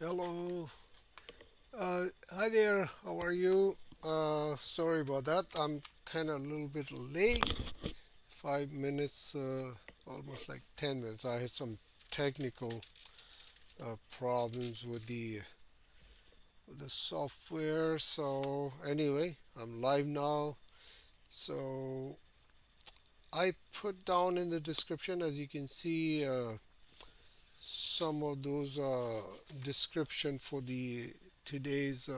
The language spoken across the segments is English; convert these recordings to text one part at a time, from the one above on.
Hello. Hi there. How are you? Sorry about that. I'm kind of a little bit late. 5 minutes, almost like 10 minutes. I had some technical problems with the software. So anyway, I'm live now. So I put down in the description, as you can see, some of those description for the today's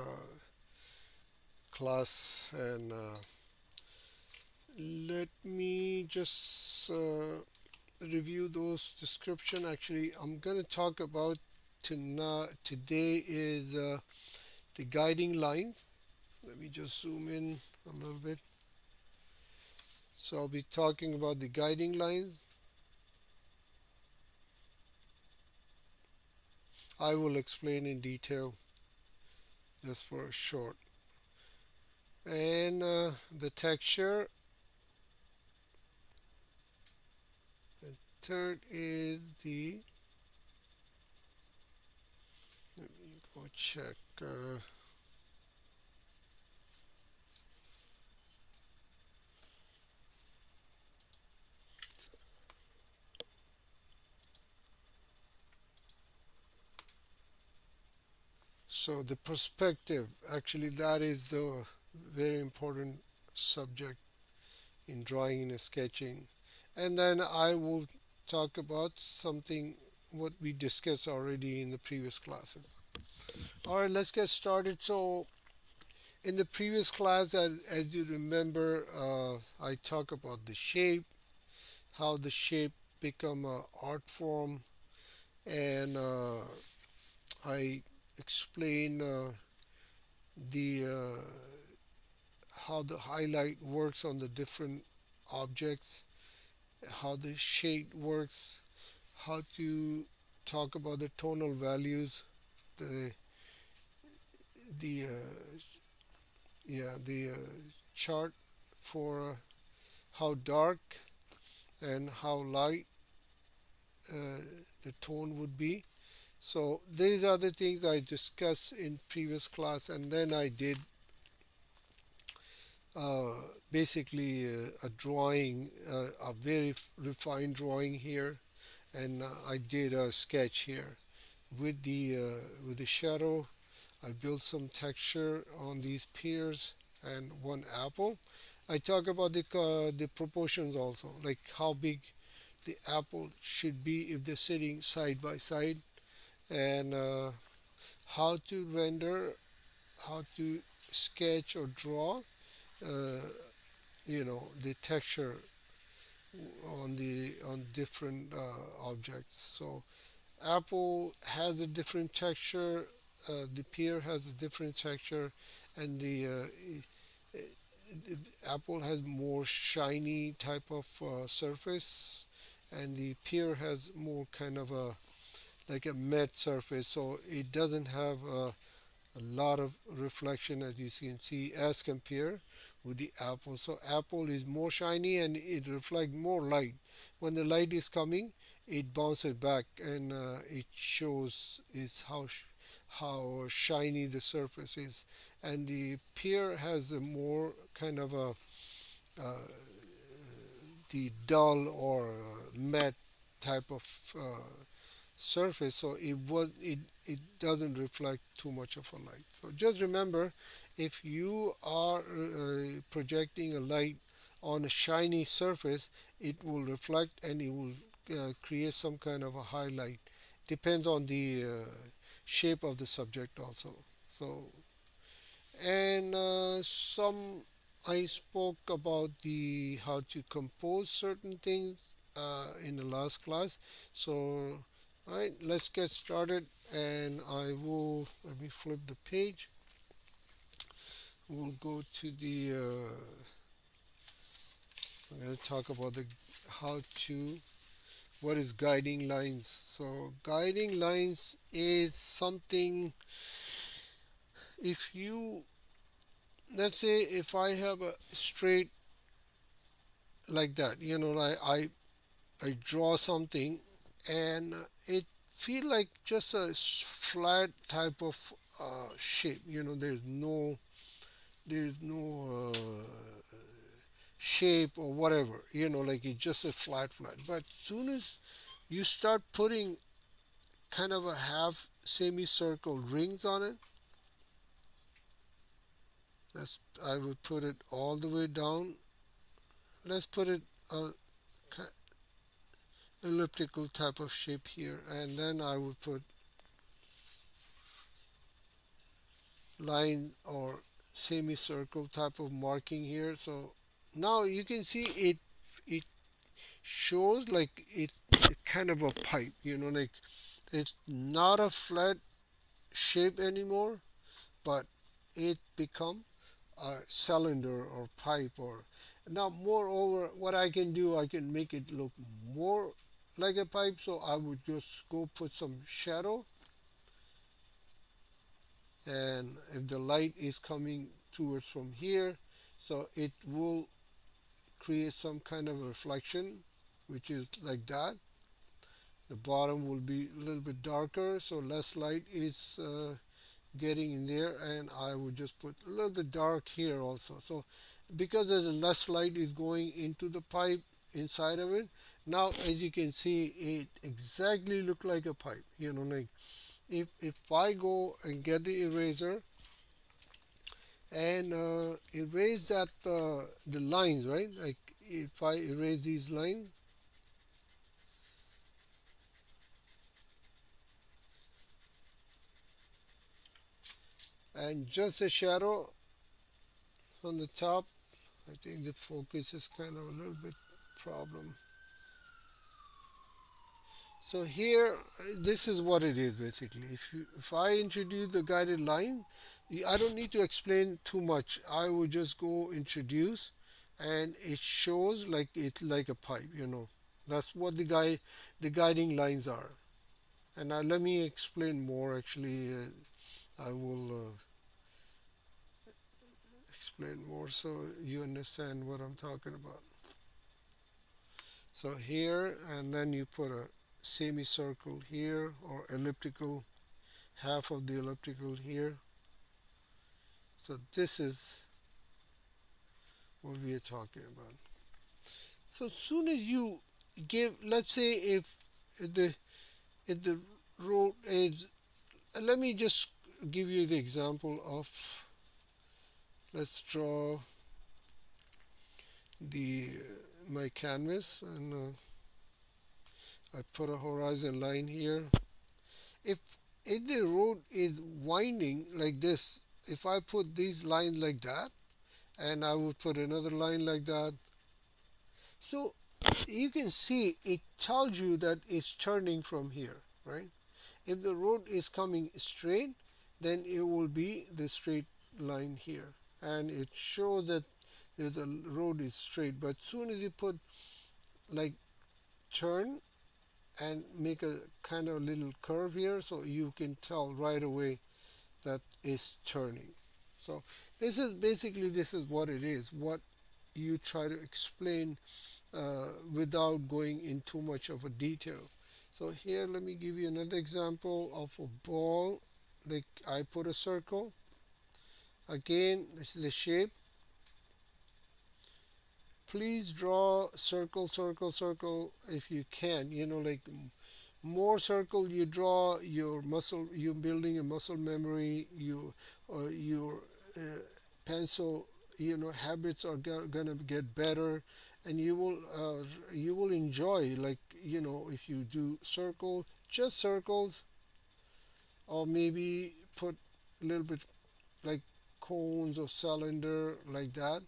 class and let me just review those description. Actually, I'm going to talk about today is the guiding lines. Let me just zoom in a little bit. So I'll be talking about the guiding lines. I will explain in detail just for a short. And the texture. And third is the, let me go check. So the perspective, actually, that is the very important subject in drawing and sketching. And then I will talk about something what we discussed already in the previous classes. All right, let's get started. So in the previous class, as you remember, I talk about the shape, how the shape become a art form, and I explain the how the highlight works on the different objects, how the shade works, how to talk about the tonal values, the the chart for how dark and how light uh, the tone would be. So these are the things I discussed in previous class, and then I did uh, basically a drawing, a very refined drawing here, and I did a sketch here with the shadow. I built some texture on these pears and one apple. I talk about the proportions also, like how big the apple should be if they're sitting side by side, and how to render, how to sketch or draw, uh, the texture on different objects. So apple has a different texture, the pear has a different texture, and the apple has more shiny type of surface, and the pear has more kind of a like a matte surface. So it doesn't have a lot of reflection, as you can see, as compared with the apple. So apple is more shiny and it reflects more light. When the light is coming, it bounces back and it shows is how shiny the surface is. And the pear has a more kind of a the dull or matte type of surface, so it doesn't reflect too much of a light. So just remember, if you are projecting a light on a shiny surface, it will reflect and it will create some kind of a highlight. Depends on the shape of the subject also. So and some I spoke about the how to compose certain things in the last class. So, all right, let's get started. And I will let me flip the page. We'll go to the. I'm going to talk about the how to what is guiding lines. So guiding lines is something. If you let's say if I have a straight like that, I draw something and it feel like just a flat type of shape. There's no shape or whatever. Like it's just a flat. But soon as you start putting kind of a half semicircle rings on it, I would put it all the way down. Let's put it a elliptical type of shape here, and then I would put line or semicircle type of marking here. So now you can see it shows like it kind of a pipe, like it's not a flat shape anymore, but it become a cylinder or pipe. Or now moreover, what I can do, I can make it look more like a pipe. So I would just go put some shadow, and if the light is coming towards from here, so it will create some kind of a reflection, which is like that. The bottom will be a little bit darker, so less light is getting in there, and I would just put a little bit dark here also. So because there's less light is going into the pipe inside of it, now as you can see, it exactly look like a pipe. Like if I go and get the eraser and erase the lines, right? Like if I erase these lines, and just a shadow on the top. I think the focus is kind of a little bit problem. So here, this is what it is basically. If I introduce the guided line, I don't need to explain too much. I would just go introduce, and it shows like it's like a pipe. That's what the guiding lines are. And now let me explain more. Actually, I will explain more so you understand what I'm talking about. So here, and then you put a semicircle here, or elliptical, half of the elliptical here. So this is what we are talking about. So as soon as you give, let's say the if the road is, let me just give you the example of, let's draw the my canvas, and I put a horizon line here. If if the road is winding like this, if I put these lines like that, and I would put another line like that, so you can see it tells you that it's turning from here, right? If the road is coming straight, then it will be the straight line here, and it shows that the road is straight. But soon as you put like turn and make a kind of little curve here, so you can tell right away that it's turning. So this is what it is. What you try to explain without going in too much of a detail. So here, let me give you another example of a ball. Like I put a circle. Again, this is the shape. Please draw circle, circle, circle if you can. Like more circle you draw, your muscle, you're building a muscle memory. Your uh, pencil, habits are gonna get better, and you will enjoy, like, if you do circle, just circles, or maybe put a little bit like cones or cylinder like that.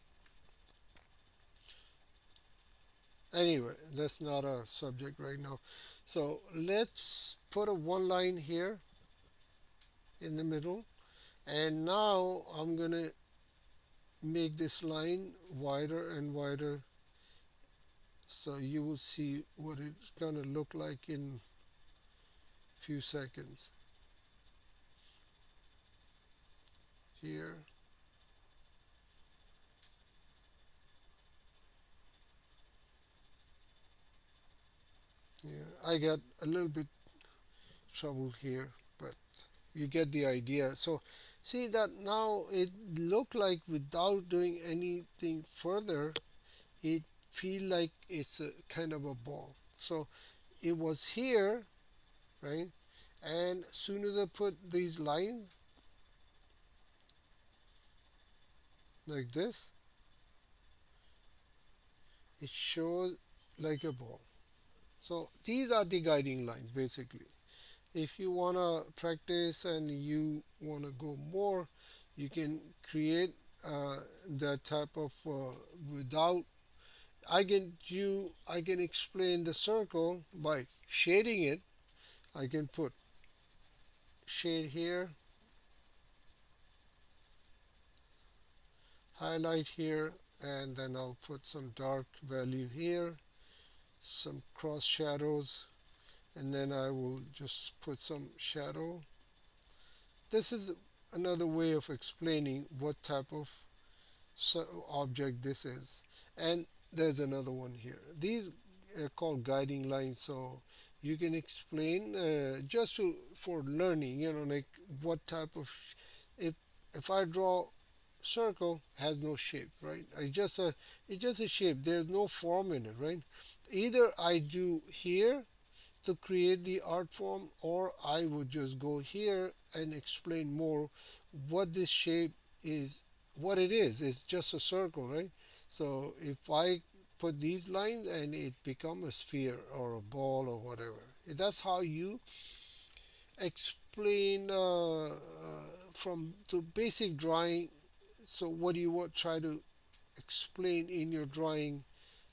Anyway, that's not a subject right now. So let's put a one line here in the middle, and now I'm gonna make this line wider and wider, so you will see what it's gonna look like in few seconds. Here, here I got a little bit trouble here, but You get the idea. So see that now it look like without doing anything further, it feel like it's a kind of a ball. So it was here, right? And as soon as I put these lines like this, it shows like a ball. So these are the guiding lines basically. If you want to practice and you want to go more, you can create that type of without I can explain the circle by shading it. I can put shade here, highlight here, and then I'll put some dark value here, some cross shadows, and then I will just put some shadow. This is another way of explaining what type of object this is. And there's another one here. These are called guiding lines, so you can explain just for learning, like what type of if if I draw circle has no shape, right? It's just a shape. There's no form in it, right? Either I do here to create the art form, or I would just go here and explain more what this shape is, what it is. It's just a circle, right? So if I put these lines and it become a sphere or a ball or whatever, that's how you explain from the basic drawing. So what do you want try to explain in your drawing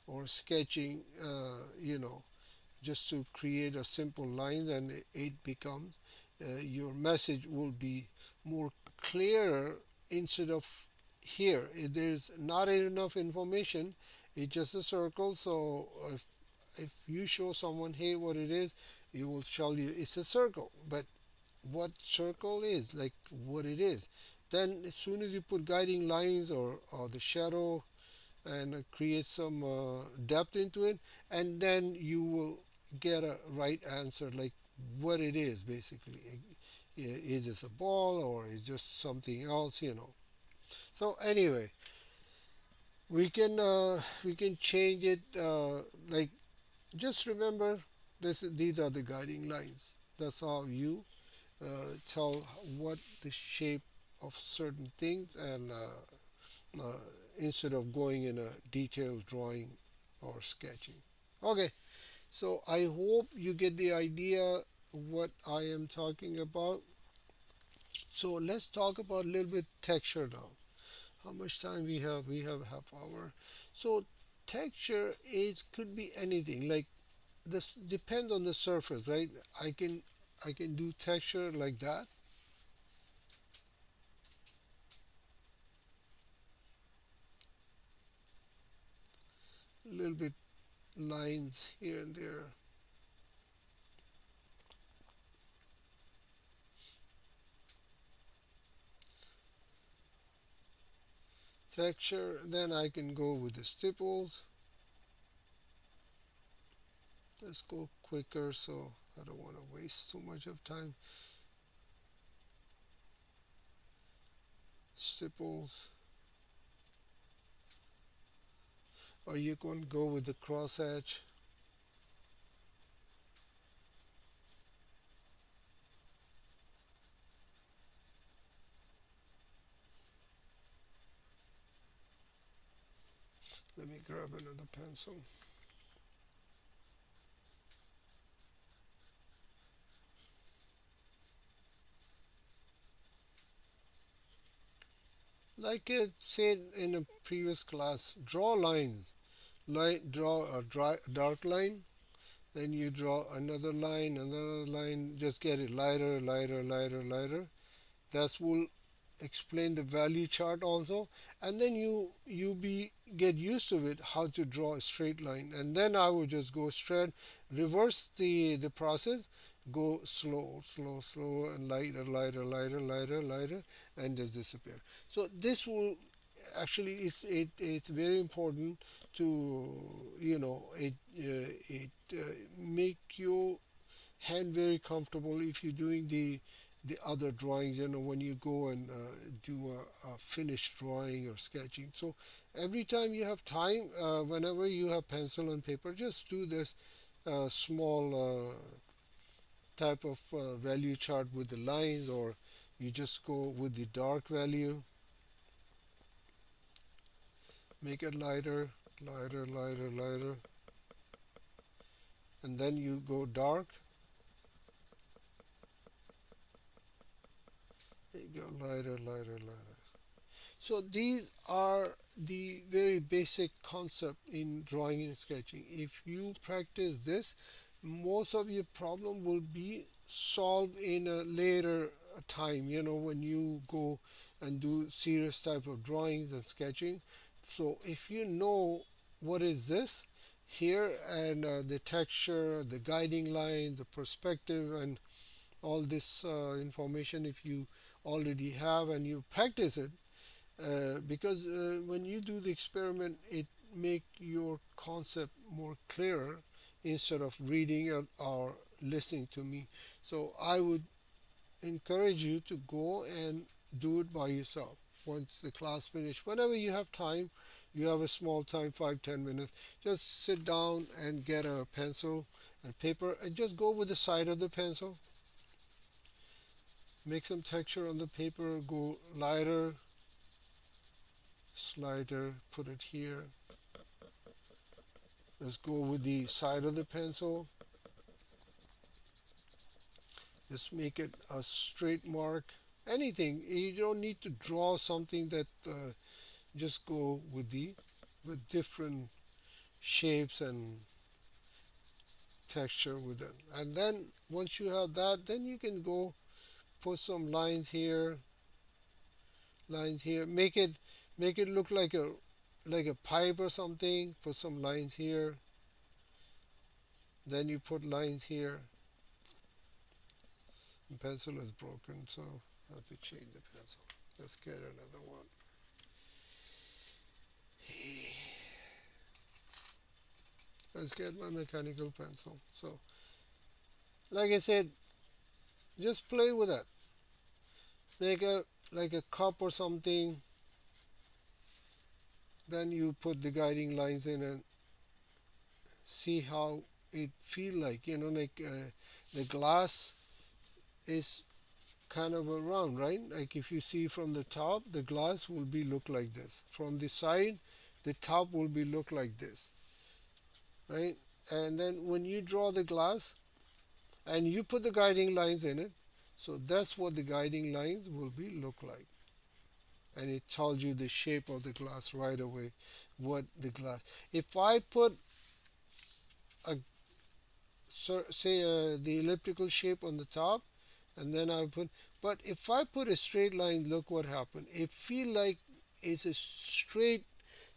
or sketching, just to create a simple line, and it becomes your message will be more clearer instead of here. If there's not enough information, it's just a circle. So if you show someone, hey, what it is, it will tell you it's a circle. But what circle is, like what it is. Then as soon as you put guiding lines or the shadow and create some depth into it, and then you will get a right answer, like what it is basically. Is this a ball or is just something else? So anyway, we can change it, like just remember these are the guiding lines. That's how you tell what the shape of certain things, and instead of going in a detailed drawing or sketching. Okay, so I hope you get the idea what I am talking about. So let's talk about a little bit texture now. How much time we have? We have half hour. So texture is could be anything. Like this depends on the surface, right? I can do texture like that, a little bit lines here and there. Texture. Then I can go with the stipples. Let's go quicker so I don't want to waste too much of time. Stipples. Or you can go with the cross hatch. Let me grab another pencil. Like I said in a previous class, draw lines. Draw a dark line, then you draw another line, just get it lighter, lighter, lighter, lighter. That will explain the value chart also, and then you be get used to it how to draw a straight line, and then I would just go straight, reverse the process, go slow, slow, slow, and lighter, lighter, lighter, lighter, lighter, and just disappear. So this will actually it's very important to it make your hand very comfortable if you're doing the the other drawings, when you go and do a finished drawing or sketching. So every time you have time, whenever you have pencil and paper, just do this small type of value chart with the lines, or you just go with the dark value, make it lighter, lighter, lighter, lighter, and then you go dark, you go lighter, lighter, lighter. So these are the very basic concept in drawing and sketching. If you practice this, most of your problem will be solved in a later time, when you go and do serious type of drawings and sketching. So if you know what is this here, and the texture, the guiding line, the perspective, and all this information, if you already have and you practice it, because when you do the experiment, it make your concept more clearer instead of reading or listening to me. So I would encourage you to go and do it by yourself once the class finish. Whenever you have time, you have a small time, 5-10 minutes, just sit down and get a pencil and paper and just go with the side of the pencil, make some texture on the paper, go lighter, slider, put it here. Let's go with the side of the pencil. Just make it a straight mark. Anything. You don't need to draw something that just go with different shapes and texture with it. And then once you have that, then you can go put some lines here. Make it look like a pipe or something. Put some lines here. Then you put lines here. The pencil is broken, so I have to change the pencil. Let's get another one. Let's get my mechanical pencil. So, like I said, just play with it. Make a like a cup or something. Then you put the guiding lines in and see how it feel like. Like the glass is kind of a round, right? Like if you see from the top, the glass will be look like this. From the side, the top will be look like this, right? And then when you draw the glass and you put the guiding lines in it, so that's what the guiding lines will be look like. And it tells you the shape of the glass right away, what the glass. If I put a say the elliptical shape on the top, and then I put, but if I put a straight line, look what happened. It feel like it's a straight,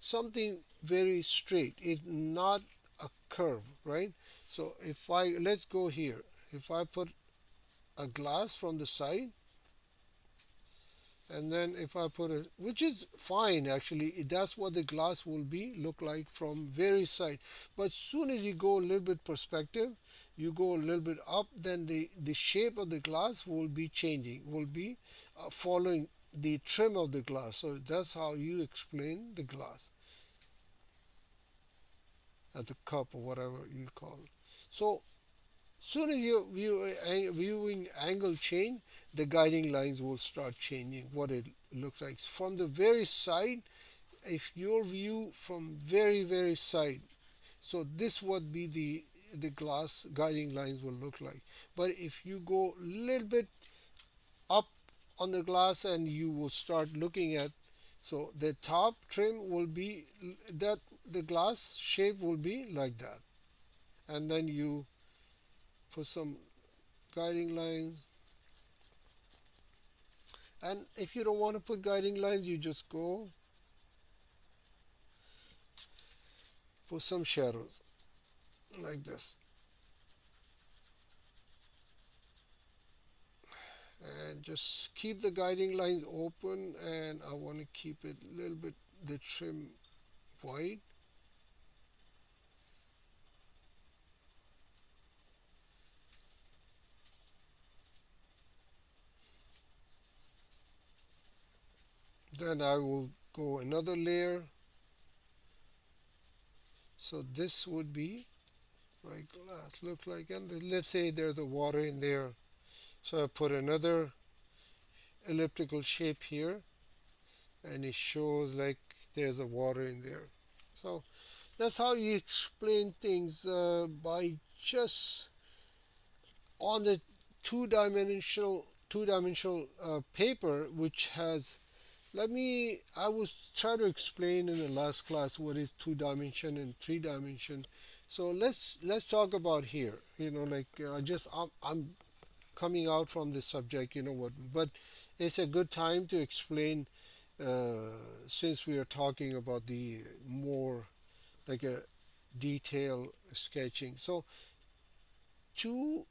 something very straight. It's not a curve, right? So if let's go here. If I put a glass from the side, and then if I put a, which is fine actually, that's what the glass will be look like from very side. But soon as you go a little bit perspective, you go a little bit up, then the shape of the glass will be changing, will be following the trim of the glass. So that's how you explain the glass at the cup or whatever you call it. So soon as your viewing angle change, the guiding lines will start changing what it looks like. From the very side, if your view from very side, so this would be the glass guiding lines will look like. But if you go a little bit up on the glass and you will start looking at, so the top trim will be that, the glass shape will be like that. And then you put some guiding lines. And if you don't want to put guiding lines, you just go put some shadows like this. And just keep the guiding lines open, and I want to keep it a little bit the trim white. and I will go another layer. So this would be my glass look like, and let's say there's the water in there. So I put another elliptical shape here, and it shows like there's a water in there. So that's how you explain things by just on the two dimensional paper, which has, let me, I was trying to explain in the last class what is two dimension and three dimension. So let's talk about here. Like I'm coming out from this subject. What? But it's a good time to explain uh, since we are talking about the more like a detail sketching. So two,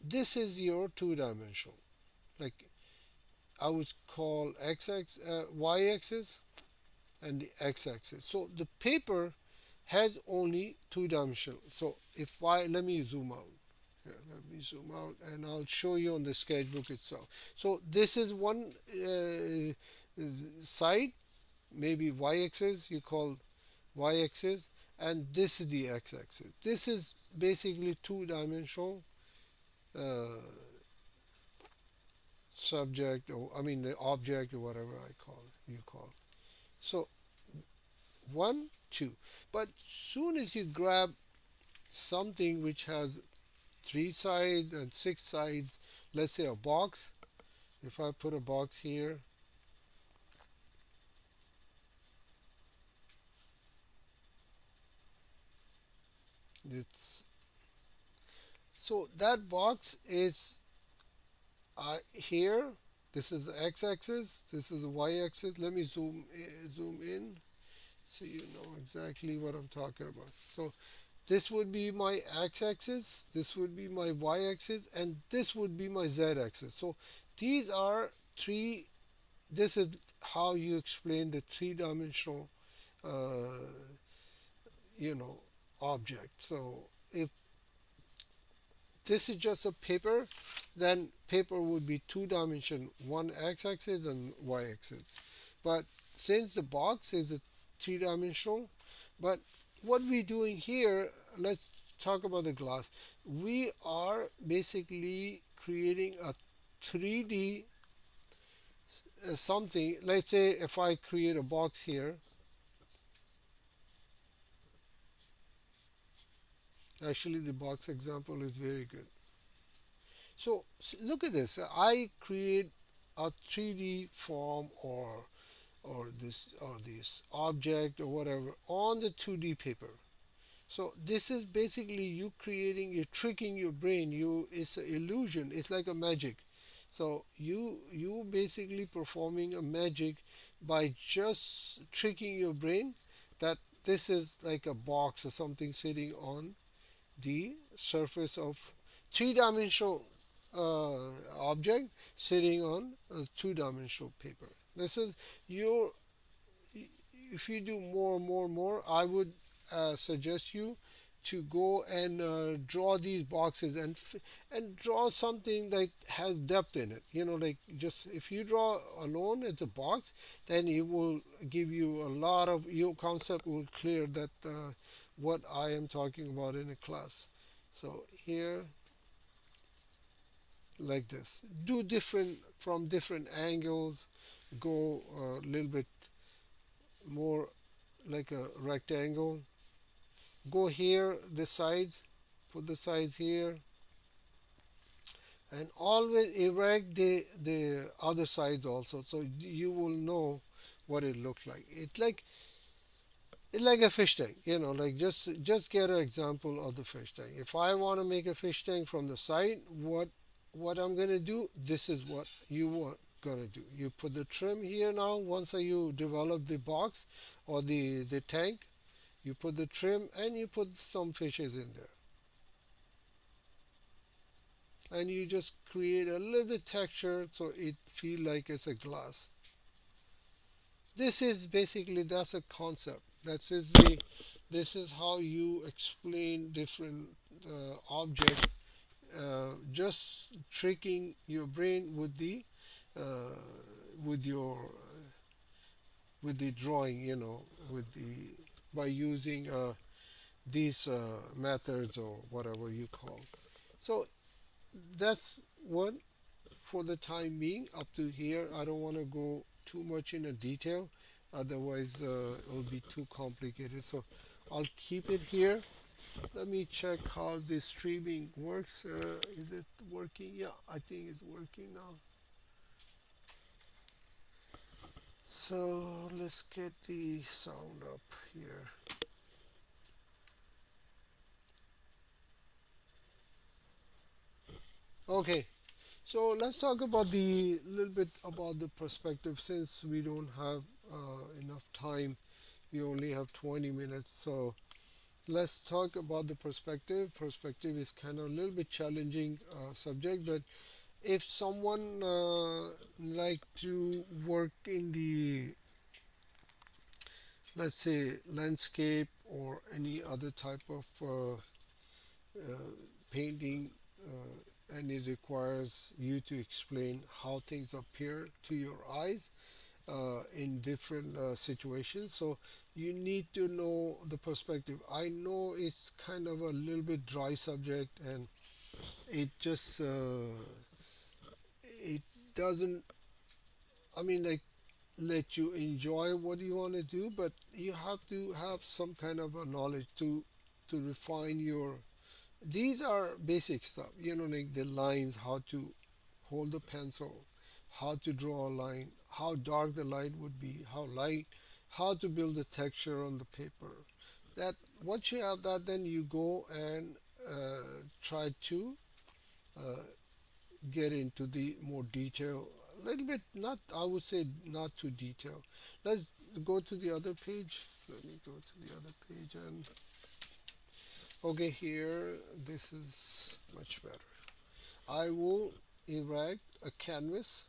this is your two dimensional. Like I would call y-axis and the x-axis. So the paper has only two dimensional. So if I, let me zoom out. Here, let me zoom out and I'll show you on the sketchbook itself. So this is one side, maybe y-axis, you call y-axis, and this is the x-axis. This is basically two-dimensional uh, subject, or I mean the object, or whatever I call it, you call it. So one, two. But soon as you grab something which has three sides and six sides, let's say a box. If I put a box here, it's so that box is here. This is the x-axis. This is the y-axis. Let me zoom in so you know exactly what I'm talking about. So this would be my x-axis, this would be my y-axis, and this would be my z-axis. So these are three. This is how you explain the three-dimensional, uh, you know, object. So if this is just a paper, then paper would be two dimension, one x-axis and y-axis. But since the box is a three-dimensional, but what we're doing here, let's talk about the glass. We are basically creating a 3D something. Let's say if I create a box here, actually the box example is very good. So look at this. I create a 3D form or this object or whatever on the 2D paper. So this is basically you creating, you tricking your brain. It's an illusion. It's like a magic. So you basically performing a magic by just tricking your brain that this is like a box or something sitting on the surface of three-dimensional object sitting on a two-dimensional paper. This is your. If you do more, I would suggest you to go and draw these boxes and draw something that has depth in it. Like just if you draw alone as a box, then it will give you a lot of your concept will clear that what I am talking about in a class. So here, like this, do different from different angles, go a little bit more like a rectangle. Go here, the sides, put the sides here, and always erect the other sides also, so you will know what it looks like. It's like a fish tank, like just get an example of the fish tank. If I want to make a fish tank from the side, what I'm gonna do, this is what you want gonna do. You put the trim here now. Once you develop the box or the tank, you put the trim and you put some fishes in there, and you just create a little bit texture so it feel like it's a glass. This is basically, that's a concept. This is how you explain different objects, just tricking your brain with the uh, with your with the drawing, with the by using these methods or whatever you call. So that's what for the time being up to here. I don't want to go too much in a detail, otherwise it'll be too complicated. So I'll keep it here. Let me check how this streaming works. Is it working? Yeah, I think it's working now. So let's get the sound up here. Okay, so let's talk about the little bit about the perspective since we don't have enough time. We only have 20 minutes, so let's talk about the perspective. Perspective is kind of a little bit challenging subject, but if someone like to work in the, let's say, landscape or any other type of painting, and it requires you to explain how things appear to your eyes in different situations. So you need to know the perspective. I know it's kind of a little bit dry subject, and it just it doesn't. I mean, like let you enjoy what you want to do, but you have to have some kind of a knowledge to refine your. These are basic stuff, like the lines, how to hold the pencil, how to draw a line, how dark the line would be, how light, how to build the texture on the paper. That once you have that, then you go and try to uh, get into the more detail. A little bit, not I would say not too detailed. Let's go to the other page. Let me go to the other page and okay, here this is much better. I will erect a canvas.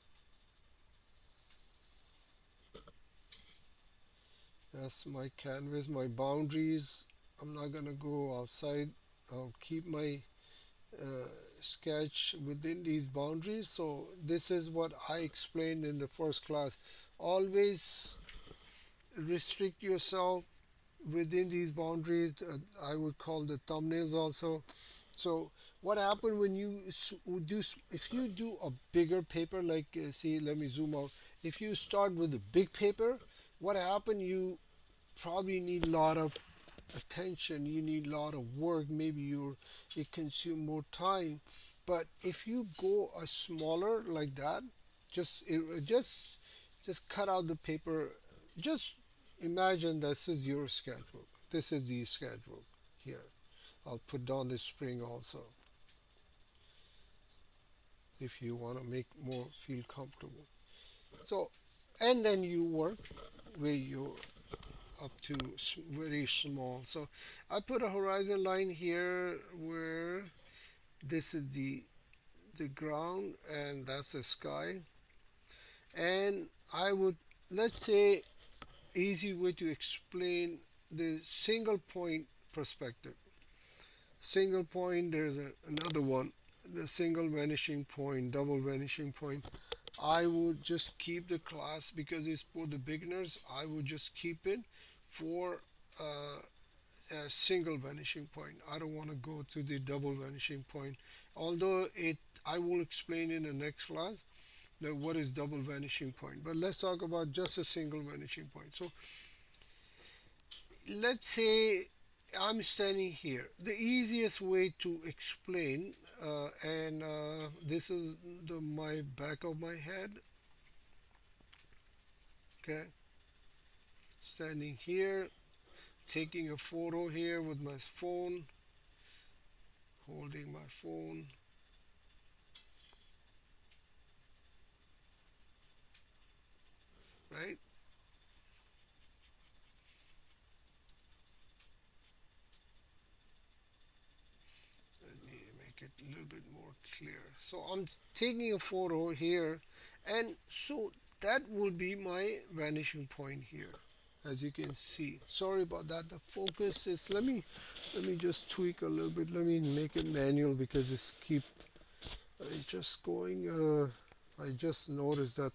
That's my canvas, my boundaries. I'm not gonna go outside. I'll keep my uh, sketch within these boundaries. So this is what I explained in the first class. Always restrict yourself within these boundaries. I would call the thumbnails also. So what happened when you do, if you do a bigger paper, like see, let me zoom out. If you start with a big paper, what happened? You probably need a lot of attention. You need a lot of work. Maybe it consume more time. But if you go a smaller like that, just cut out the paper. Just imagine this is your sketchbook. This is the sketchbook here. I'll put down the spring also if you want to make more feel comfortable. So, and then you work where you up to very small. So I put a horizon line here where this is the ground and that's the sky. And I would, let's say, easy way to explain the single point perspective. Single point, there's another one, the single vanishing point, double vanishing point. I would just keep the class because it's for the beginners. I would just keep it for a single vanishing point. I don't want to go to the double vanishing point. Although I will explain in the next class that what is double vanishing point. But let's talk about just a single vanishing point. So let's say I'm standing here. The easiest way to explain, and this is my back of my head. Okay, standing here, taking a photo here with my phone, holding my phone, right? Let me make it a little bit more clear. So I'm taking a photo here, and so that will be my vanishing point here, as you can see. Sorry about that. The focus is. Let me just tweak a little bit. Let me make it manual because it's just going. I just noticed that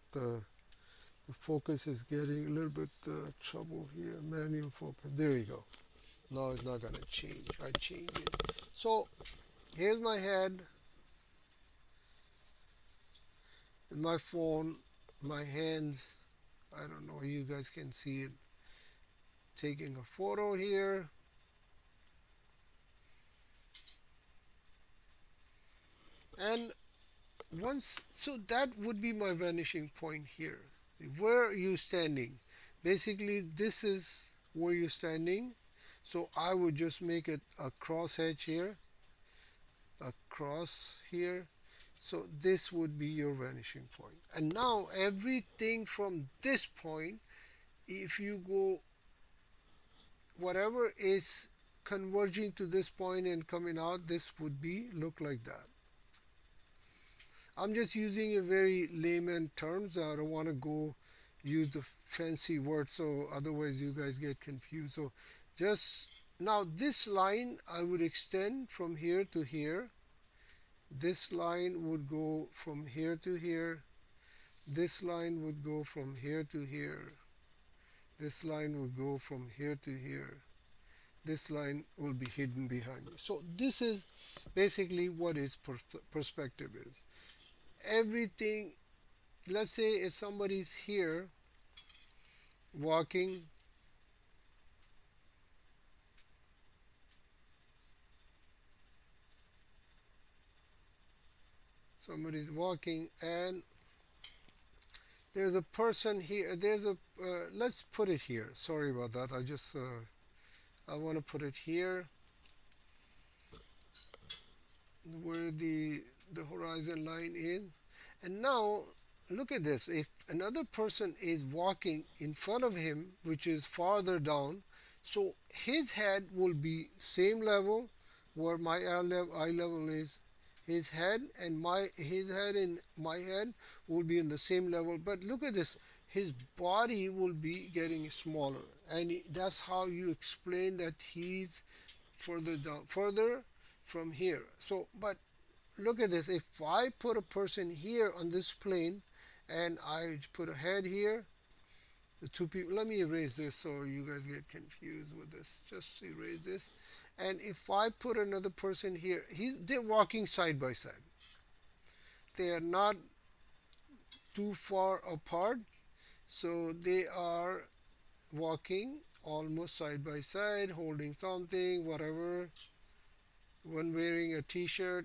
The focus is getting a little bit trouble here. Manual focus. There you go. Now it's not gonna change. I change it. So here's my head and my phone, my hands. I don't know. You guys can see it. Taking a photo here, and once so that would be my vanishing point here. Where are you standing? Basically, this is where you're standing. So I would just make it a cross hatch here, a cross here. So this would be your vanishing point. And now everything from this point, if you go, whatever is converging to this point and coming out, this would be look like that. I'm just using a very layman terms. I don't want to go use the fancy words, so otherwise you guys get confused. So just now this line I would extend from here to here. This line would go from here to here. This line would go from here to here. This line would go from here to here. This line will be hidden behind me. So this is basically what is perspective is. Everything, let's say if somebody's here walking, somebody's walking and there's a person here, there's a let's put it here. Sorry about that. I want to put it here where the horizon line is. And now look at this. If another person is walking in front of him, which is farther down, so his head will be same level where my eye level is. His head and his head and my head will be in the same level. But look at this. His body will be getting smaller, and that's how you explain that he's further down, further from here. So, but look at this. If I put a person here on this plane and I put a head here, the two people, let me erase this so you guys get confused with this. Just erase this. And if I put another person here, they're walking side by side. They are not too far apart. So they are walking almost side by side, holding something, whatever. One wearing a t-shirt,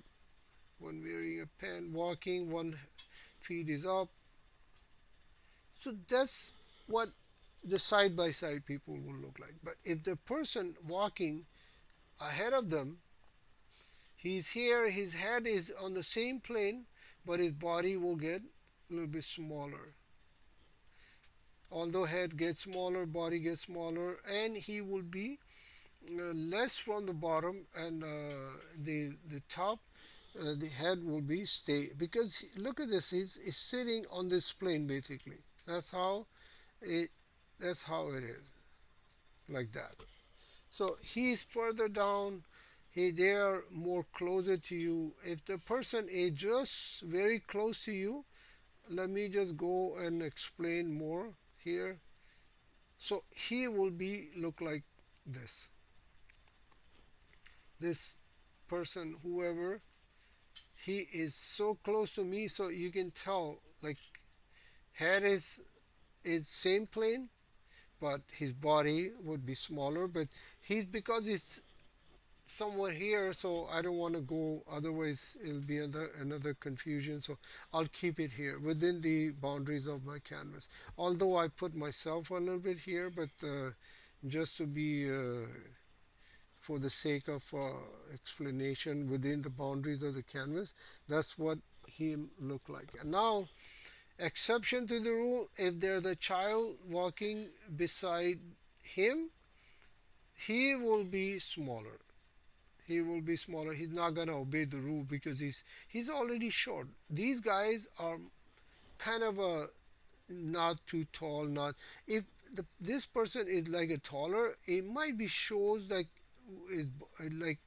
one wearing a pant, walking, one feet is up. So that's what the side by side people will look like. But if the person walking ahead of them, he's here, his head is on the same plane, but his body will get a little bit smaller. Although head gets smaller, body gets smaller, and he will be less from the bottom, and the top, the head will be stay, because look at this, he's sitting on this plane basically. That's how it that's how it is, like that. So he's further down, they are more closer to you. If the person is just very close to you, let me just go and explain more here. So he will be look like this. This person, whoever, he is so close to me, so you can tell like head is same plane, but his body would be smaller. But he's because it's somewhere here, so I don't want to go, otherwise it'll be another confusion. So I'll keep it here within the boundaries of my canvas, although I put myself a little bit here, but just to be for the sake of explanation within the boundaries of the canvas, that's what he look like. And now, exception to the rule, if there's a child walking beside him, he will be smaller. He will be smaller. He's not going to obey the rule because he's already short. These guys are kind of a not too tall, not if this person is like a taller, it might be shows like is like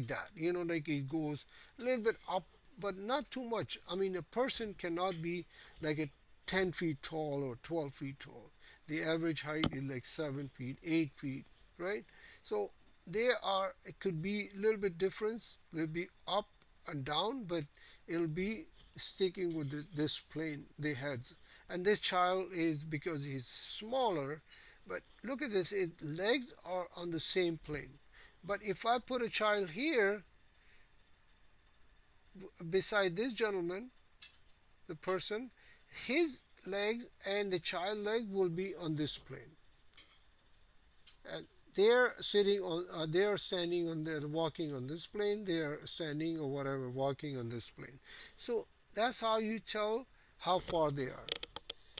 that, like it goes a little bit up, but not too much. I mean, a person cannot be like a 10 feet tall or 12 feet tall. The average height is like 7 feet, 8 feet, right? So there are, it could be a little bit difference. They'll be up and down, but it'll be sticking with this plane, the heads. And this child is, because he's smaller, but look at this, it legs are on the same plane. But if I put a child here beside this gentleman, the person, his legs and the child leg will be on this plane. And they're sitting on, they're standing on, they're walking on this plane, they're standing or whatever, walking on this plane. So that's how you tell how far they are.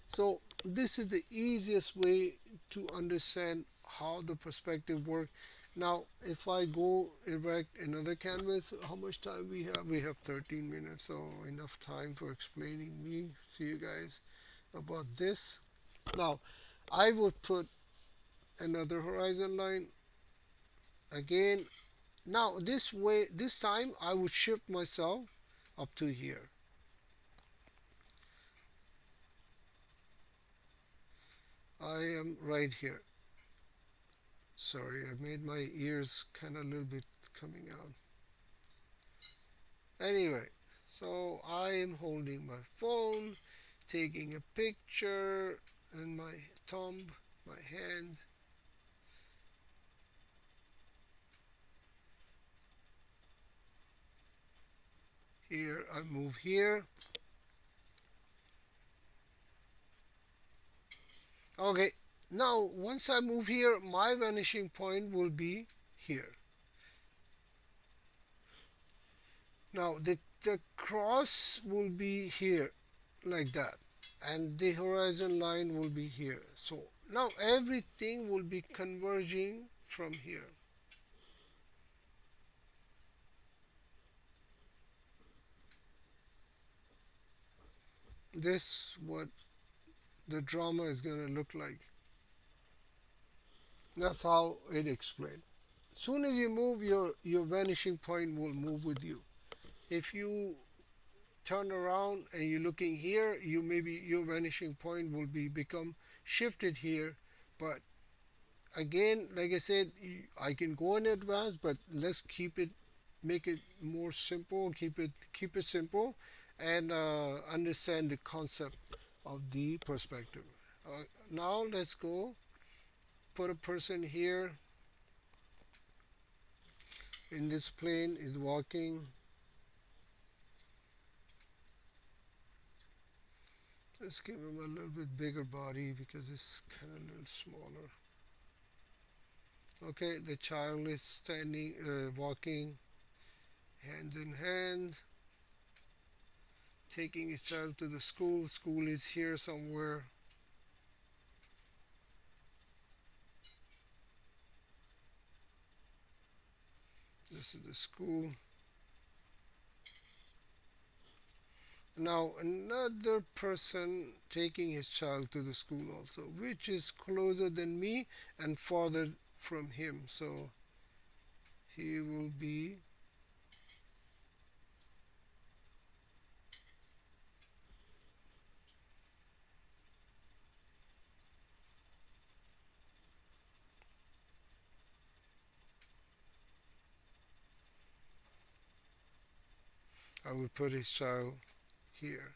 So this is the easiest way to understand how the perspective works. Now, if I go erect another canvas, how much time we have? We have 13 minutes, so enough time for explaining me to you guys about this. Now, I would put another horizon line again. Now, this way, this time I would shift myself up to here. I am right here. Sorry, I made my ears kind of a little bit coming out. Anyway, so I am holding my phone, taking a picture, and my thumb, my hand. Here, I move here. Okay, now once I move here, my vanishing point will be here. Now the cross will be here, like that, and the horizon line will be here. So now everything will be converging from here. This what the drama is going to look like. That's how it explained. Soon as you move, your vanishing point will move with you. If you turn around and you're looking here, you maybe your vanishing point will be become shifted here. But again, like I said, I can go in advance, but let's keep it, make it more simple, keep it simple, and understand the concept of the perspective. Now let's go put a person here in this plane is walking. Let's give him a little bit bigger body because it's kind of a little smaller. Okay, the child is standing, walking hands in hand, taking his child to the school. School is here somewhere. This is the school. Now another person taking his child to the school also, which is closer than me and farther from him. So he will be I will put his child here.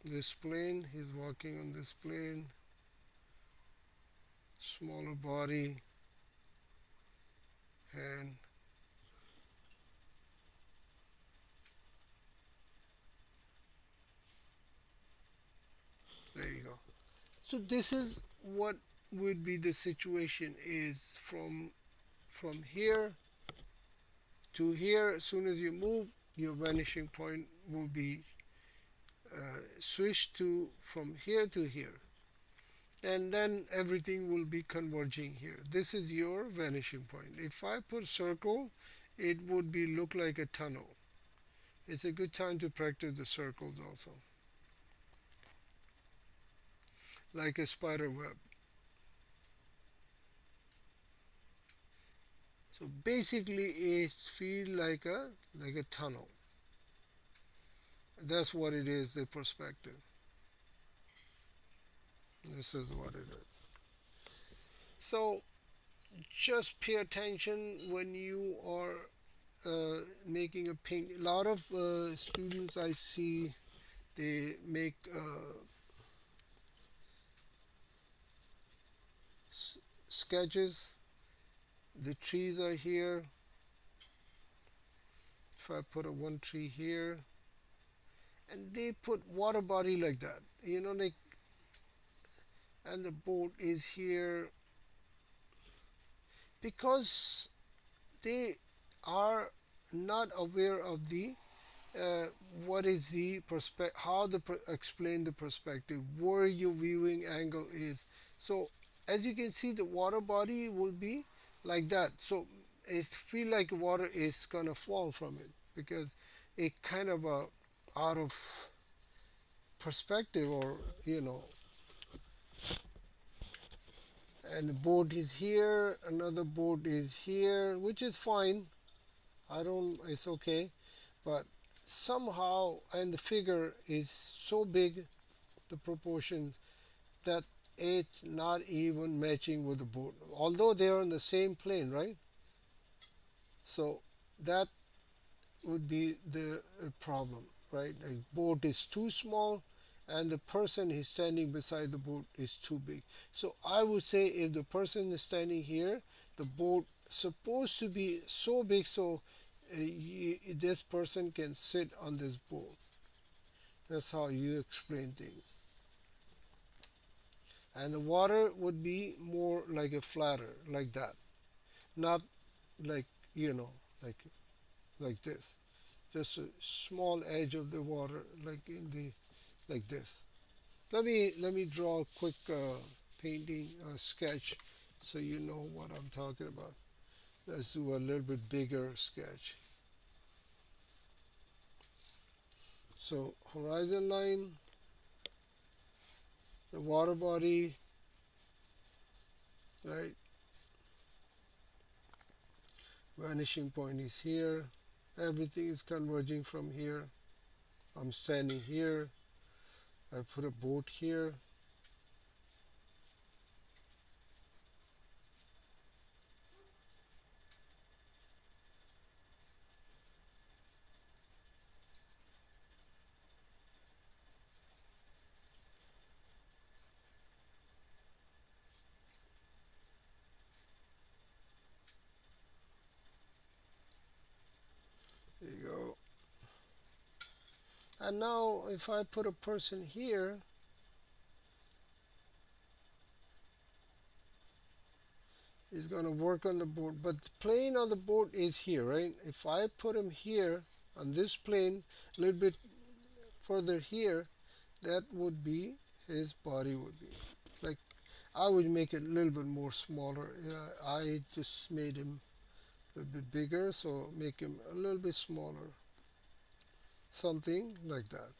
This plane, he's walking on this plane, smaller body, and there you go. So this is what would be the situation is from here to here. As soon as you move, your vanishing point will be switched to from here to here, and then everything will be converging here. This is your vanishing point. If I put circle, it would be look like a tunnel. It's a good time to practice the circles also, like a spider web. So basically it feels like a tunnel. That's what it is, the perspective. This is what it is. So just pay attention when you are making a paint. A lot of students I see, they make sketches. The trees are here. If I put a one tree here, and they put water body like that, like, and the boat is here because they are not aware of the uh, what is the perspective, how the explain the perspective, where your viewing angle is. So as you can see, the water body will be like that. So it feel like water is gonna fall from it because it kind of out of perspective, or and the boat is here, another boat is here, which is fine. I don't, it's okay. But somehow, and the figure is so big, the proportion, that it's not even matching with the boat, although they are on the same plane, right? So that would be the problem, right? The boat is too small and the person is standing beside the boat is too big. So I would say if the person is standing here, the boat supposed to be so big so this person can sit on this boat. That's how you explain things. And the water would be more like a flatter, like that, not like you know, like this. Just a small edge of the water, like in the like this. Let me draw a quick painting sketch, so you know what I'm talking about. Let's do a little bit bigger sketch. So horizon line, the water body, right? Vanishing point is here. Everything is converging from here. I'm standing here. I put a boat here. There you go. And now if I put a person here, he's going to work on the board. But the plane on the board is here, right? If I put him here on this plane, a little bit further here, that would be his body would be. Like, I would make it a little bit more smaller. I just made him a little bit bigger, so make him a little bit smaller. Something like that.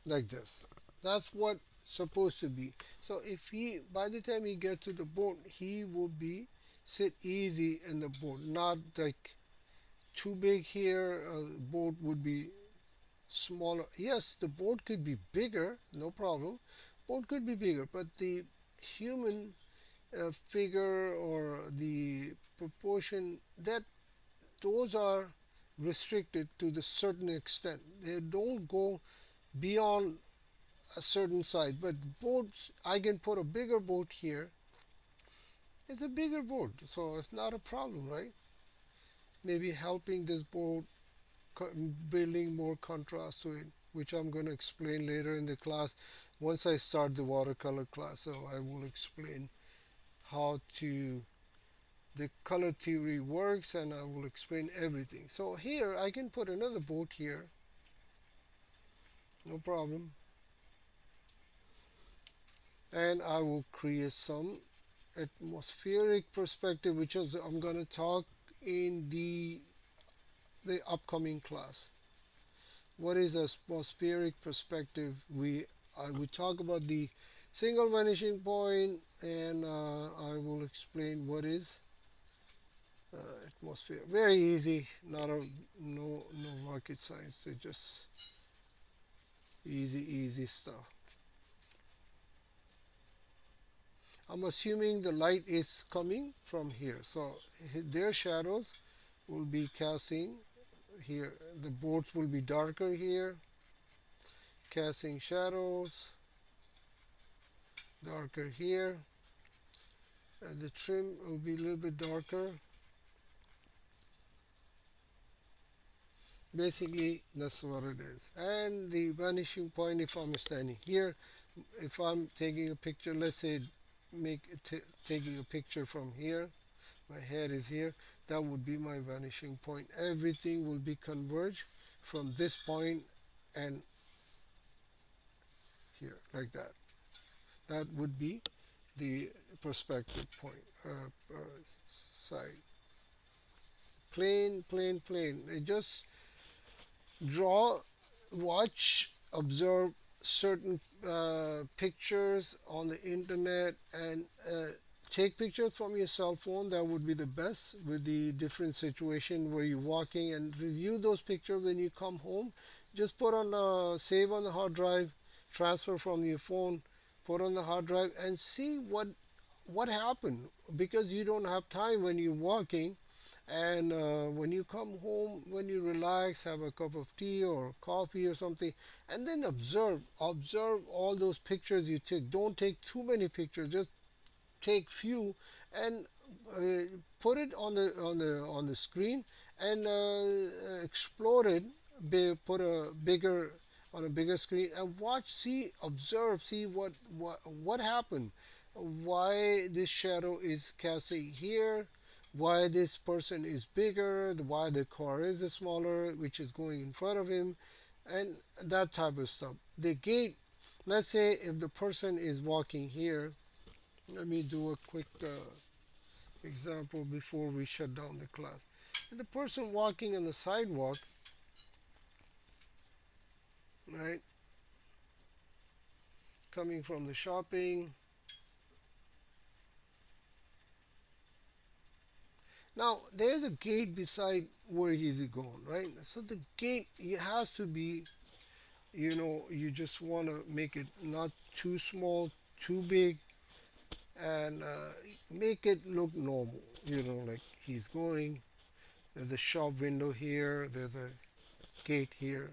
Like this. That's what supposed to be. So if he, by the time he gets to the boat, he will be sit easy in the boat, not like too big here. Boat would be smaller. Yes, the boat could be bigger, no problem. Boat could be bigger, but the human figure or the proportion, that those are restricted to the certain extent. They don't go beyond a certain size. But boats, I can put a bigger boat here. It's a bigger boat, so it's not a problem, right? Maybe helping this boat, building more contrast to it, which I'm going to explain later in the class once I start the watercolor class. So I will explain how to the color theory works, and I will explain everything. So here I can put another boat here, no problem, and I will create some atmospheric perspective, which is I'm going to talk in the upcoming class. What is atmospheric perspective? We talk about the single vanishing point, and I will explain what is atmosphere. Very easy, not a no rocket science. It's just easy stuff. I'm assuming the light is coming from here, so their shadows will be casting here. The boards will be darker here, casting shadows darker here, and the trim will be a little bit darker. Basically, that's what it is. And the vanishing point, if I'm standing here, if I'm taking a picture, let's say taking a picture from here, my head is here, that would be my vanishing point. Everything will be converged from this point and here, like that. That would be the perspective point, side. Plain. Just draw, watch, observe certain pictures on the internet, and take pictures from your cell phone. That would be the best with the different situation where you're walking, and review those pictures when you come home. Just put on save on the hard drive, transfer from your phone, put on the hard drive, and see what happened, because you don't have time when you're walking. And when you come home, when you relax, have a cup of tea or coffee or something, and then observe all those pictures you took. Don't take too many pictures, just take few, and put it on the screen, and explore it. Put a bigger on a bigger screen and watch, see, observe, see what happened, why this shadow is casting here, why this person is bigger, why the car is smaller, which is going in front of him, and that type of stuff. The gate, let's say if the person is walking here, let me do a quick example before we shut down the class. If the person walking on the sidewalk, right, coming from the shopping. Now there's a gate beside where he's going, right? So the gate, it has to be, you just want to make it not too small, too big, and make it look normal. Like he's going. There's the shop window here. There's the gate here,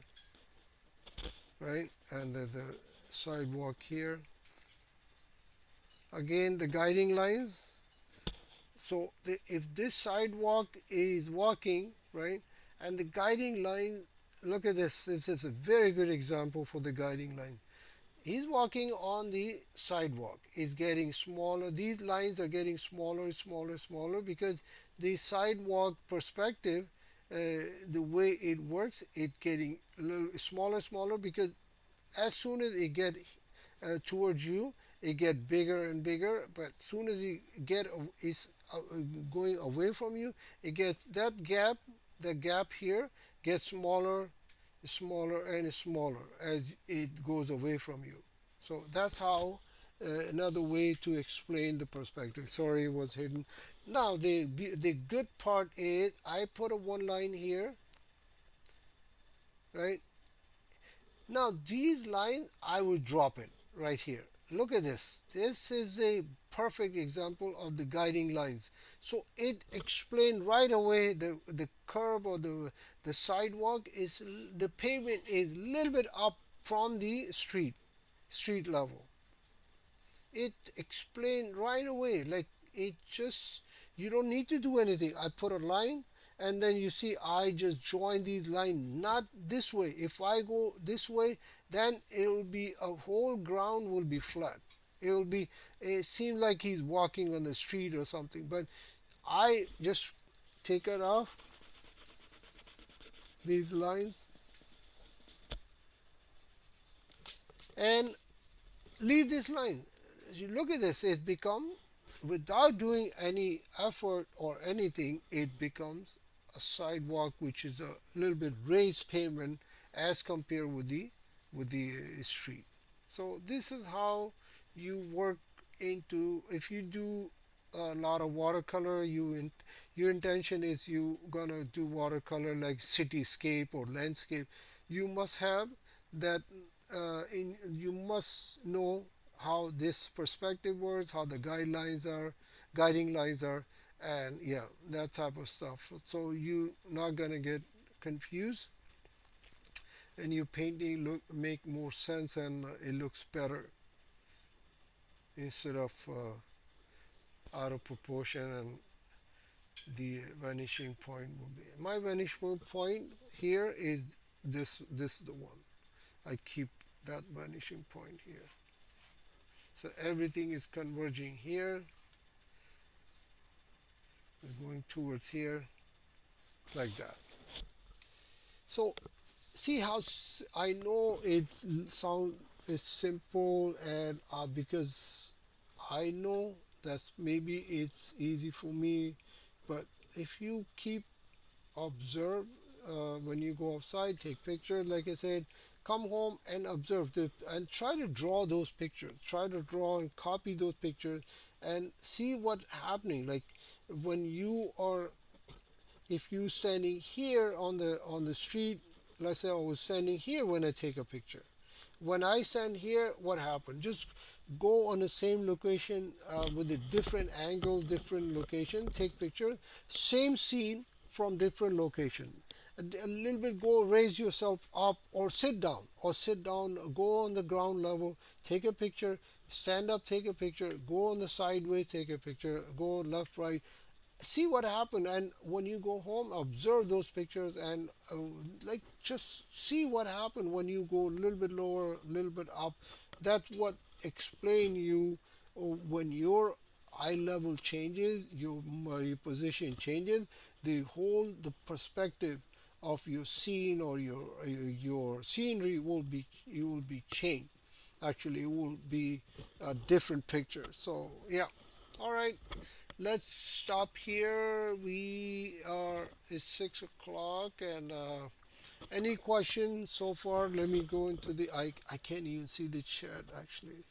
right? And there's the sidewalk here. Again, the guiding lines. So if this sidewalk is walking, right, and the guiding line, look at this. This is a very good example for the guiding line. He's walking on the sidewalk. It's getting smaller. These lines are getting smaller because the sidewalk perspective, the way it works, it's getting a little smaller because as soon as it get towards you, it get bigger and bigger. But as soon as you get is going away from you, it gets that gap. The gap here gets smaller and smaller as it goes away from you. So that's how another way to explain the perspective. Sorry, it was hidden. Now the good part is I put a one line here, right? Now these lines, I will drop it right here. Look at this. This is a perfect example of the guiding lines. So it explained right away the curb or the sidewalk is, the pavement is a little bit up from the street level. It explained right away, like it just, you don't need to do anything. I put a line, and then you see I just join these lines, not this way. If I go this way, then it will be, a whole ground will be flat. It will be, it seems like he's walking on the street or something, but I just take it off these lines and leave this line. You look at this, it's become, without doing any effort or anything, it becomes a sidewalk which is a little bit raised pavement as compared with the street. So this is how you work into, if you do a lot of watercolor, your intention is you gonna do watercolor like cityscape or landscape, you must have that you must know how this perspective works, how the guidelines are, guiding lines are, and yeah, that type of stuff. So you're not gonna get confused, and your painting look make more sense, and it looks better instead of out of proportion, and the vanishing point will be. My vanishing point here is this is the one. I keep that vanishing point here. So everything is converging here. We're going towards here like that. So see how I know it sound is simple, and because I know that maybe it's easy for me, but if you keep observe when you go outside, take pictures, like I said, come home and observe and try to draw those pictures, try to draw and copy those pictures, and see what's happening. Like when you are, if you standing here on the street, let's say I was standing here when I take a picture, when I stand here, what happened? Just go on the same location with a different angle, different location, take picture, same scene from different location. A little bit go raise yourself up or sit down, go on the ground level, take a picture, stand up, take a picture, go on the sideways, take a picture, go left, right, see what happened. And when you go home, observe those pictures, and like just see what happened when you go a little bit lower, a little bit up. That's what explain you when your eye level changes, your position changes, the perspective of your scene or your scenery will be, you will be changed. Actually, it will be a different picture. So yeah, all right, let's stop here. We are, it's 6 o'clock, and any questions so far? Let me go into the. I can't even see the chat actually.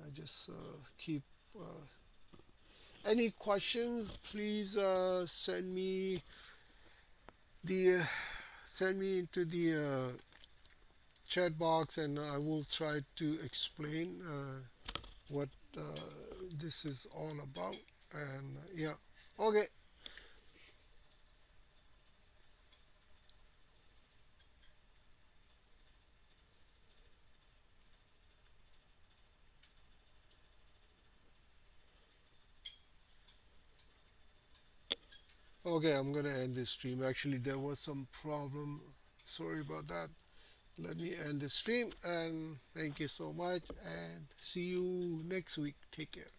I just keep. Any questions? Please the send me into the chat box, and I will try to explain what this is all about. And yeah, okay. Okay, I'm gonna end this stream. Actually, there was some problem. Sorry about that. Let me end the stream, and thank you so much, and see you next week. Take care.